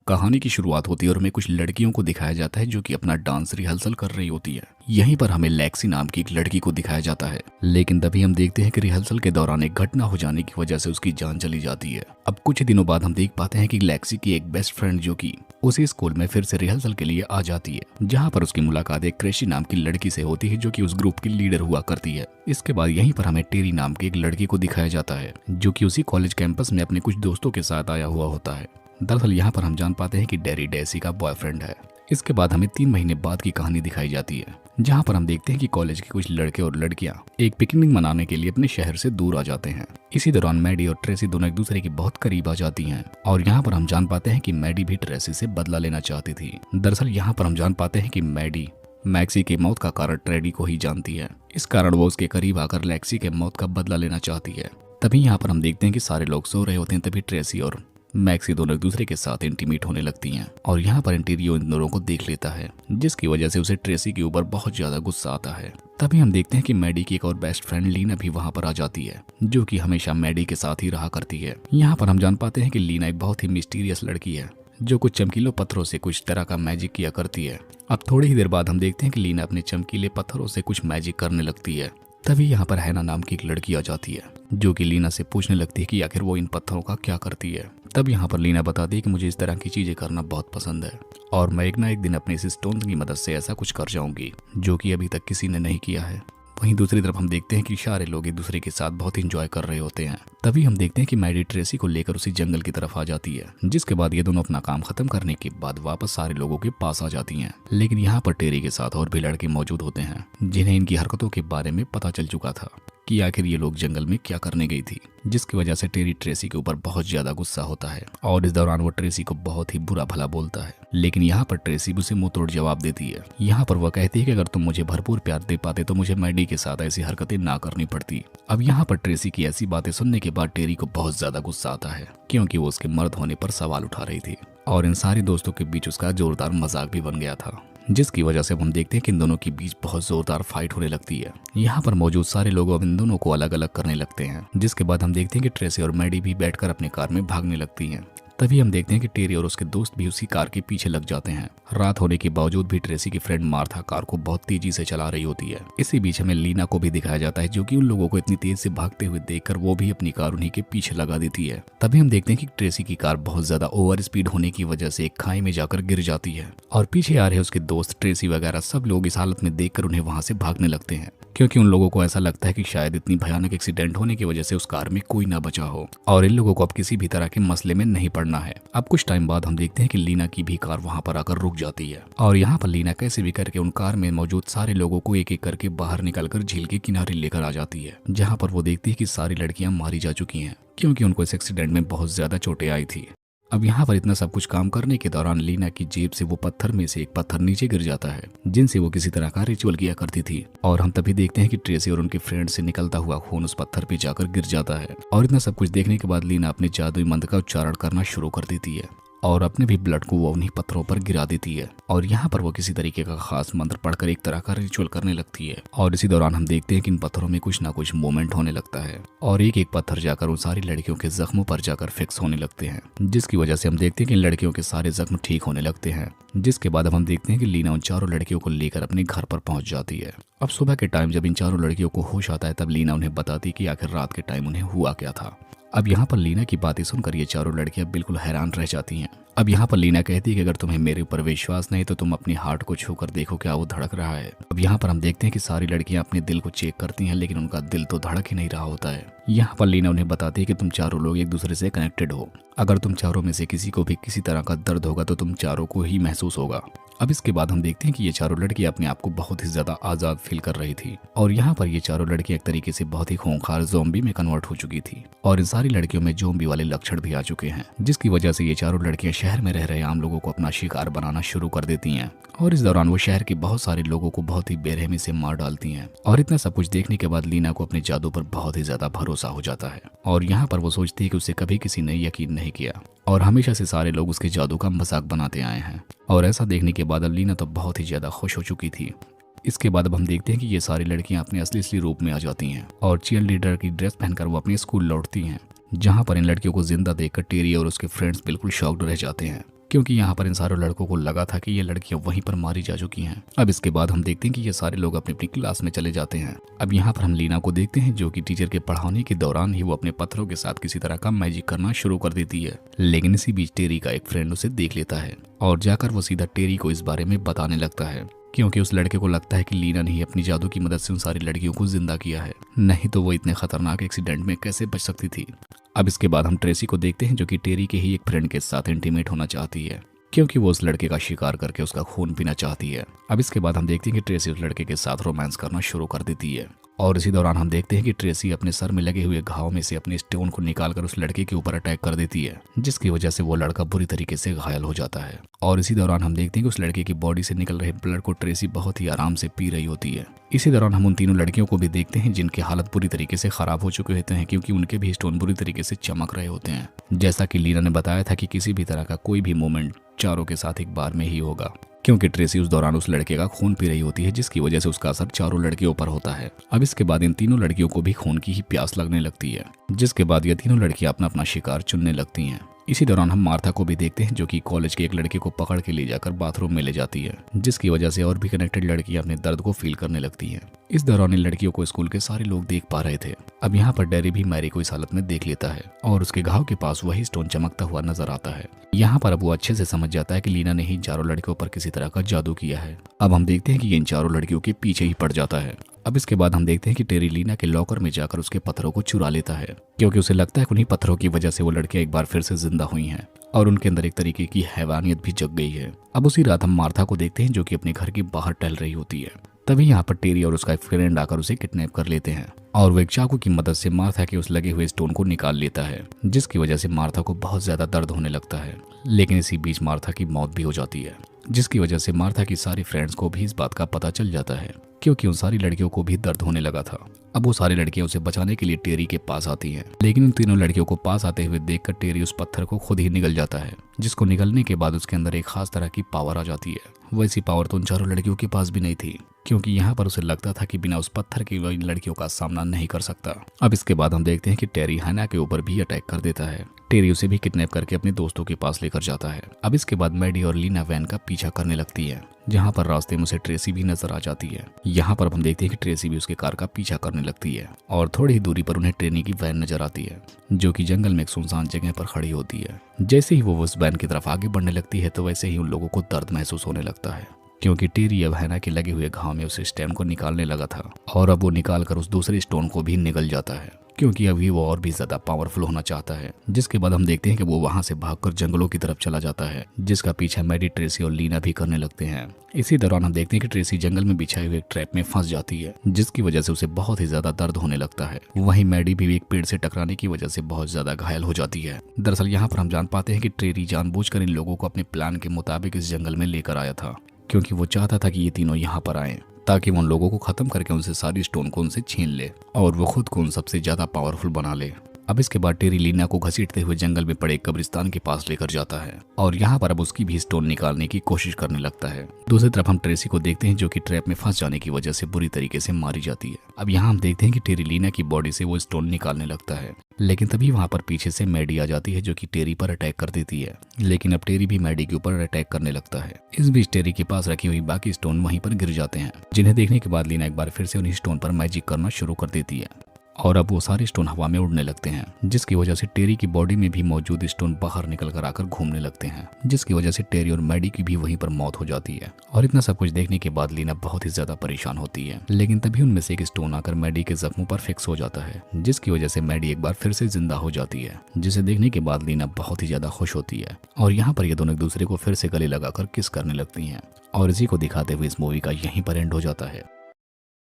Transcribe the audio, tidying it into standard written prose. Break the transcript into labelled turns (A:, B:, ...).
A: कहानी की शुरुआत होती है और हमें कुछ लड़कियों को दिखाया जाता है जो कि अपना डांस रिहर्सल कर रही होती है। यहीं पर हमें लेक्सी नाम की एक लड़की को दिखाया जाता है, लेकिन तभी हम देखते हैं कि रिहर्सल के दौरान एक घटना हो जाने की वजह से उसकी जान चली जाती है। अब कुछ दिनों बाद हम देख पाते हैं कि लेक्सी की एक बेस्ट फ्रेंड जो कि उसी स्कूल में फिर से रिहर्सल के लिए आ जाती है, जहाँ पर उसकी मुलाकात एक क्रेशी नाम की लड़की से होती है जो कि उस ग्रुप की लीडर हुआ करती है। इसके बाद यहीं पर हमें टेरी नाम की एक लड़की को दिखाया जाता है जो कि उसी कॉलेज कैंपस में अपने कुछ दोस्तों के साथ आया हुआ होता है। दरअसल यहाँ पर हम जान पाते हैं कि डेरी डेसी का बॉयफ्रेंड है। इसके बाद हमें 3 महीने बाद की कहानी दिखाई जाती है, जहाँ पर हम देखते हैं कि कॉलेज के कुछ लड़के और लड़कियां एक पिकनिक मनाने के लिए अपने शहर से दूर आ जाते हैं। इसी दौरान मैडी और ट्रेसी दोनों एक दूसरे के बहुत करीब आ जाती हैं और यहाँ पर हम जान पाते हैं कि मैडी भी ट्रेसी से बदला लेना चाहती थी। दरअसल यहाँ पर हम जान पाते हैं कि मैडी मैक्सी की मौत का कारण ट्रेडी को ही जानती है। इस कारण वो उसके करीब आकर लेक्सी के मौत का बदला लेना चाहती है। तभी यहाँ पर हम देखते हैं कि सारे लोग सो रहे होते हैं। तभी ट्रेसी और मैक्सी दोनों एक दूसरे के साथ इंटीमेट होने लगती हैं और यहाँ पर इंटीरियो इन दोनों को देख लेता है, जिसकी वजह से उसे ट्रेसी के ऊपर बहुत ज्यादा गुस्सा आता है। तभी हम देखते हैं कि मैडी की एक और बेस्ट फ्रेंड लीना भी वहाँ पर आ जाती है, जो कि हमेशा मैडी के साथ ही रहा करती है। यहाँ पर हम जान पाते हैं कि लीना एक बहुत ही मिस्टीरियस लड़की है जो कुछ चमकीले पत्थरों से कुछ तरह का मैजिक किया करती है। अब थोड़ी ही देर बाद हम देखते हैं कि लीना अपने चमकीले पत्थरों से कुछ मैजिक करने लगती है। तभी यहाँ पर हैना नाम की एक लड़की आ जाती है जो कि लीना से पूछने लगती है कि आखिर वो इन पत्थरों का क्या करती है। तब यहाँ पर लीना बताती है कि मुझे इस तरह की चीजें करना बहुत पसंद है और मैं एक ना एक दिन अपने इस स्टोन की मदद से ऐसा कुछ कर जाऊंगी जो कि अभी तक किसी ने नहीं किया है। वहीं दूसरी तरफ हम देखते हैं कि सारे लोग एक दूसरे के साथ बहुत इंजॉय कर रहे होते हैं। तभी हम देखते हैं कि मैडी ट्रेसी को लेकर उसी जंगल की तरफ आ जाती है, जिसके बाद ये दोनों अपना काम खत्म करने के बाद वापस सारे लोगों के पास आ जाती हैं। लेकिन यहाँ पर टेरी के साथ और भी लड़के मौजूद होते हैं जिन्हें इनकी हरकतों के बारे में पता चल चुका था कि आखिर ये लोग जंगल में क्या करने गई थी, जिसकी वजह से टेरी ट्रेसी के ऊपर बहुत ज्यादा गुस्सा होता है और इस दौरान वो ट्रेसी को बहुत ही बुरा भला बोलता है। लेकिन यहाँ पर ट्रेसी उसे मुंह तोड़ जवाब देती है। यहाँ पर वह कहती है कि अगर तुम मुझे भरपूर प्यार दे पाते तो मुझे मैडी के साथ ऐसी हरकतें ना करनी पड़ती। अब यहाँ पर ट्रेसी की ऐसी बातें सुनने के बाद टेरी को बहुत ज्यादा गुस्सा आता है, क्योंकि वो उसके मर्द होने पर सवाल उठा रही थी और इन सारे दोस्तों के बीच उसका जोरदार मजाक भी बन गया था, जिसकी वजह से हम देखते हैं कि इन दोनों के बीच बहुत जोरदार फाइट होने लगती है। यहाँ पर मौजूद सारे लोग अब इन दोनों को अलग अलग करने लगते हैं, जिसके बाद हम देखते हैं कि ट्रेसी और मैडी भी बैठकर अपने कार में भागने लगती हैं। तभी हम देखते हैं कि टेरी और उसके दोस्त भी उसी कार के पीछे लग जाते हैं। रात होने के बावजूद भी ट्रेसी की फ्रेंड मार्था कार को बहुत तेजी से चला रही होती है। इसी बीच हमें लीना को भी दिखाया जाता है, जो कि उन लोगों को इतनी तेज से भागते हुए देखकर वो भी अपनी कार उन्हीं के पीछे लगा देती है। तभी हम देखते हैं कि ट्रेसी की कार बहुत ज्यादा ओवर स्पीड होने की वजह से एक खाई में जाकर गिर जाती है और पीछे आ रहे उसके दोस्त ट्रेसी वगैरह सब लोग इस हालत में देखकर उन्हें वहां से भागने लगते हैं, क्योंकि उन लोगों को ऐसा लगता है कि शायद इतनी भयानक एक्सीडेंट होने की वजह से उस कार में कोई ना बचा हो और इन लोगों को अब किसी भी तरह के मसले में नहीं पड़ना है। अब कुछ टाइम बाद हम देखते हैं कि लीना की भी कार वहां पर आकर रुक जाती है और यहाँ पर लीना कैसे भी करके उन कार में मौजूद सारे लोगों को एक एक करके बाहर निकलकर झील के किनारे लेकर आ जाती है, जहाँ पर वो देखती है कि सारी लड़कियां मारी जा चुकी हैं, क्योंकि उनको इस एक्सीडेंट में बहुत ज्यादा चोटें आई थी। अब यहाँ पर इतना सब कुछ काम करने के दौरान लीना की जेब से वो पत्थर में से एक पत्थर नीचे गिर जाता है, जिनसे वो किसी तरह का रिचुअल किया करती थी और हम तभी देखते हैं कि ट्रेसी और उनके फ्रेंड से निकलता हुआ खून उस पत्थर पे जाकर गिर जाता है। और इतना सब कुछ देखने के बाद लीना अपने जादुई मंत्र का उच्चारण करना शुरू कर देती है और अपने भी ब्लड को वो उन्हीं पत्थरों पर गिरा देती है और यहाँ पर वो किसी तरीके का खास मंत्र पढ़कर एक तरह का रिचुअल करने लगती है। और इसी दौरान हम देखते हैं कि इन पत्थरों में कुछ ना कुछ मूवमेंट होने लगता है और एक एक पत्थर जाकर उन सारी लड़कियों के जख्मों पर जाकर फिक्स होने लगते हैं, जिसकी वजह से हम देखते हैं कि इन लड़कियों के सारे जख्म ठीक होने लगते हैं। जिसके बाद अब हम देखते हैं कि लीना उन चारों लड़कियों को लेकर अपने घर पर पहुंच जाती है। अब सुबह के टाइम जब इन चारों लड़कियों को होश आता है, तब लीना उन्हें बताती कि आखिर रात के टाइम उन्हें हुआ क्या था। अब यहाँ पर लीना की बातें सुनकर ये चारों लड़कियां बिल्कुल हैरान रह जाती हैं। अब यहाँ पर लीना कहती है कि अगर तुम्हें मेरे ऊपर विश्वास नहीं तो तुम अपनी हार्ट को छूकर देखो क्या वो धड़क रहा है। अब यहाँ पर हम देखते हैं कि सारी लड़कियां अपने दिल को चेक करती हैं, लेकिन उनका दिल तो धड़क ही नहीं रहा होता है। यहाँ पर लीना उन्हें बताती है कि तुम चारों लोग एक दूसरे से कनेक्टेड हो। अगर तुम चारों में से किसी को भी किसी तरह का दर्द होगा तो तुम चारों को ही महसूस होगा। अब इसके बाद हम देखते हैं कि ये चारों लड़कियां अपने आप को बहुत ही ज्यादा आजाद फील कर रही थी और यहाँ पर ये चारों लड़कियां एक तरीके से बहुत ही खूंखार ज़ॉम्बी में कन्वर्ट हो चुकी थी और इन सारी लड़कियों में ज़ॉम्बी वाले लक्षण भी आ चुके हैं, जिसकी वजह से ये चारों लड़कियां शहर में रह रहे आम लोगों को अपना शिकार बनाना शुरू कर देती हैं और इस दौरान वो शहर के बहुत सारे लोगों को बहुत ही बेरहमी से मार डालती हैं। और इतना सब कुछ देखने के बाद लीना को अपने जादू पर बहुत ही ज्यादा भरोसा हो जाता है और यहाँ पर वो सोचती है कि उसे कभी किसी ने यकीन नहीं किया और हमेशा से सारे लोग उसके जादू का मजाक बनाते आए हैं। और ऐसा देखने के बाद अब लीना तो बहुत ही ज्यादा खुश हो चुकी थी। इसके बाद अब हम देखते हैं कि ये सारी लड़कियां अपने असली रूप में आ जाती हैं और चीयर लीडर की ड्रेस पहनकर वो अपने स्कूल लौटती हैं, जहां पर इन लड़कियों को जिंदा देखकर टेरी और उसके फ्रेंड्स बिल्कुल शॉक्ड रह जाते हैं। क्योंकि यहाँ पर इन सारे लड़कों को लगा था कि ये लड़कियां वहीं पर मारी जा चुकी हैं। अब इसके बाद हम देखते हैं कि ये सारे लोग अपनी अपनी क्लास में चले जाते हैं। अब यहाँ पर हम लीना को देखते हैं जो कि टीचर के पढ़ाने के दौरान ही वो अपने पत्थरों के साथ किसी तरह का मैजिक करना शुरू कर देती है। लेकिन इसी बीच टेरी का एक फ्रेंड उसे देख लेता है और जाकर वो सीधा टेरी को इस बारे में बताने लगता है, क्योंकि उस लड़के को लगता है कि लीना ने ही अपनी जादू की मदद से उन सारी लड़कियों को जिंदा किया है, नहीं तो वो इतने खतरनाक एक्सीडेंट में कैसे बच सकती थी। अब इसके बाद हम ट्रेसी को देखते हैं जो कि टेरी के ही एक फ्रेंड के साथ इंटीमेट होना चाहती है, क्योंकि वो उस लड़के का शिकार करके उसका खून पीना चाहती है। अब इसके बाद हम देखते हैं कि ट्रेसी उस लड़के के साथ रोमांस करना शुरू कर देती है और इसी दौरान हम देखते हैं कि ट्रेसी अपने सर में लगे हुए घाव में से अपने स्टोन को निकालकर उस लड़के के ऊपर अटैक कर देती है, जिसकी वजह से वो लड़का बुरी तरीके से घायल हो जाता है। और इसी दौरान हम देखते हैं कि उस लड़के की बॉडी से निकल रहे ब्लड को ट्रेसी बहुत ही आराम से पी रही होती है। इसी दौरान हम उन तीनों लड़कियों को भी देखते हैं जिनकी हालत बुरी तरीके से खराब हो चुके होते हैं, क्योंकि उनके भी स्टोन बुरी तरीके से चमक रहे होते हैं। जैसा कि लीना ने बताया था कि किसी भी तरह का कोई भी मूवमेंट चारों के साथ एक बार में ही होगा, क्योंकि ट्रेसी उस दौरान उस लड़के का खून पी रही होती है, जिसकी वजह से उसका असर चारों लड़कियों पर होता है। अब इसके बाद इन तीनों लड़कियों को भी खून की ही प्यास लगने लगती है, जिसके बाद ये तीनों लड़कियां अपना अपना शिकार चुनने लगती हैं। इसी दौरान हम मार्था को भी देखते हैं जो कि कॉलेज के एक लड़के को पकड़ के ले जाकर बाथरूम में ले जाती है, जिसकी वजह से और भी कनेक्टेड लड़कियां अपने दर्द को फील करने लगती हैं। इस दौरान इन लड़कियों को स्कूल के सारे लोग देख पा रहे थे। अब यहाँ पर डैरी भी मैरी को इस हालत में देख लेता है और उसके घाव के पास वही स्टोन चमकता हुआ नजर आता है। यहाँ पर अब वो अच्छे से समझ जाता है कि लीना ने ही चारों लड़कियों पर किसी तरह का जादू किया है। अब हम देखते हैं कि ये इन चारों लड़कियों के पीछे ही पड़ जाता है। अब इसके बाद हम देखते हैं कि टेरी लीना के लॉकर में जाकर उसके पत्थरों को चुरा लेता है, क्योंकि उसे लगता है कि उन्हीं पत्थरों की वजह से वो लड़कियां एक बार फिर से जिंदा हुई हैं और उनके अंदर एक तरीके की हैवानियत भी जग गई है। अब उसी रात हम मार्था को देखते हैं जो कि अपने घर के बाहर टहल रही होती है। तभी यहाँ पर टेरी और उसका एक फ्रेंड आकर उसे किडनैप कर लेते हैं और वो एक चाकू की मदद से मार्था के उस लगे हुए स्टोन को निकाल लेता है, जिसकी वजह से मार्था को बहुत ज्यादा दर्द होने लगता है। लेकिन इसी बीच मार्था की मौत भी हो जाती है, जिसकी वजह से मार्था की सारी फ्रेंड्स को भी इस बात का पता चल जाता है, क्योंकि उन सारी लड़कियों को भी दर्द होने लगा था। अब वो सारी लड़कियां उसे बचाने के लिए टेरी के पास आती हैं, लेकिन इन तीनों लड़कियों को पास आते हुए देखकर टेरी उस पत्थर को खुद ही निगल जाता है, जिसको निगलने के बाद उसके अंदर एक खास तरह की पावर आ जाती है। वैसी पावर तो उन चारों लड़कियों के पास भी नहीं थी, क्योंकि यहाँ पर उसे लगता था कि बिना उस पत्थर के वह इन लड़कियों का सामना नहीं कर सकता। अब इसके बाद हम देखते हैं कि टेरी हैना के ऊपर भी अटैक कर देता है। टेरी उसे भी किडनैप करके अपने दोस्तों के पास लेकर जाता है। अब इसके बाद मैडी और लीना वैन का पीछा करने लगती है, जहाँ पर रास्ते में उसे ट्रेसी भी नजर आ जाती है। यहाँ पर हम देखते हैं कि ट्रेसी भी उसके कार का पीछा करने लगती है और थोड़ी ही दूरी पर उन्हें ट्रेनी की वैन नजर आती है, जो कि जंगल में एक सुनसान जगह पर खड़ी होती है। जैसे ही वो उस वैन की तरफ आगे बढ़ने लगती है तो वैसे ही उन लोगों को दर्द महसूस होने लगता है, क्योंकि टेरी अब हैना के लगे हुए घाव में उस स्टेम को निकालने लगा था और अब वो निकालकर उस दूसरे स्टोन को भी निगल जाता है, क्योंकि अभी वो और भी ज्यादा पावरफुल होना चाहता है। जिसके बाद हम देखते हैं कि वो वहां से भागकर जंगलों की तरफ चला जाता है, जिसका पीछा मैडी, ट्रेसी और लीना भी करने लगते हैं। इसी दौरान हम देखते हैं कि ट्रेसी जंगल में बिछाए हुए एक ट्रैप में फंस जाती है, जिसकी वजह से उसे बहुत ही ज्यादा दर्द होने लगता है। वहीं मैडी भी एक पेड़ से टकराने की वजह से बहुत ज्यादा घायल हो जाती है। दरअसल यहाँ पर हम जान पाते हैं कि टेरी जानबूझकर इन लोगों को अपने प्लान के मुताबिक इस जंगल में लेकर आया था, क्योंकि वो चाहता था कि ये तीनों यहाँ पर आए ताकि वो उन लोगों को खत्म करके उनसे सारी स्टोन को उनसे छीन ले और वो खुद को उन सबसे ज्यादा पावरफुल बना ले। अब इसके बाद टेरी लीना को घसीटते हुए जंगल में पड़े कब्रिस्तान के पास लेकर जाता है और यहाँ पर अब उसकी भी स्टोन निकालने की कोशिश करने लगता है। दूसरी तरफ हम ट्रेसी को देखते हैं जो कि ट्रैप में फंस जाने की वजह से बुरी तरीके से मारी जाती है। अब यहाँ हम देखते हैं कि टेरी लीना की बॉडी से वो स्टोन निकालने लगता है, लेकिन तभी वहाँ पर पीछे से मैडी आ जाती है जो कि टेरी पर अटैक कर देती है। लेकिन अब टेरी भी मैडी के ऊपर अटैक करने लगता है। इस बीच टेरी के पास रखी हुई बाकी स्टोन वहीं पर गिर जाते हैं, जिन्हें देखने के बाद लीना एक बार फिर से उन्हीं स्टोन पर मैजिक करना शुरू कर देती है और अब वो सारे स्टोन हवा में उड़ने लगते हैं, जिसकी वजह से टेरी की बॉडी में भी मौजूद स्टोन बाहर निकल कर आकर घूमने लगते हैं, जिसकी वजह से टेरी और मैडी की भी वहीं पर मौत हो जाती है। और इतना सब कुछ देखने के बाद लीना बहुत ही ज्यादा परेशान होती है, लेकिन तभी उनमें से एक स्टोन आकर मैडी के जख्मों पर फिक्स हो जाता है, जिसकी वजह से मैडी एक बार फिर से जिंदा हो जाती है, जिसे देखने के बाद लीना बहुत ही ज्यादा खुश होती है और यहाँ पर ये दोनों एक दूसरे को फिर से गले लगाकर किस करने लगती हैं। और इसी को दिखाते हुए इस मूवी का यहीं पर एंड हो जाता है।